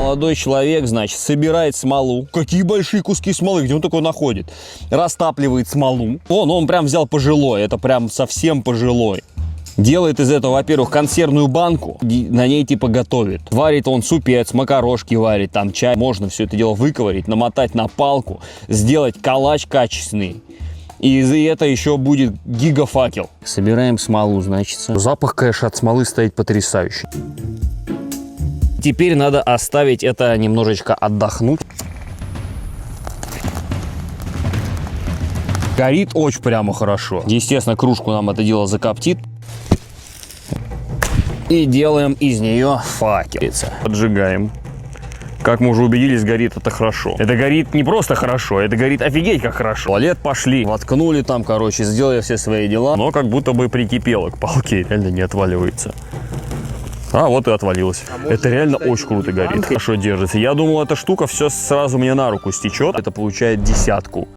Молодой человек, значит, собирает смолу. Какие большие куски смолы, где он такой находит? Растапливает смолу. Он прям взял пожилой, это прям совсем пожилой. Делает из этого, во-первых, консервную банку, на ней типа готовит. Варит он супец, макарошки варит, там чай. Можно все это дело выковырить, намотать на палку, сделать калач качественный. И это еще будет гигафакел. Собираем смолу, значит. Запах, конечно, от смолы стоит потрясающий. Теперь надо оставить это немножечко отдохнуть. Горит очень прямо хорошо. Естественно, кружку нам это дело закоптит. И делаем из нее факел. Поджигаем. Как мы уже убедились, горит это хорошо. Это горит не просто хорошо, это горит офигеть как хорошо. В туалет пошли, воткнули там, короче, сделали все свои дела. Но как будто бы прикипело к палке, реально не отваливается. А вот и отвалилось. Это реально очень круто горит. Хорошо держится. Я думал, эта штука все сразу мне на руку стечет. Это получает 10.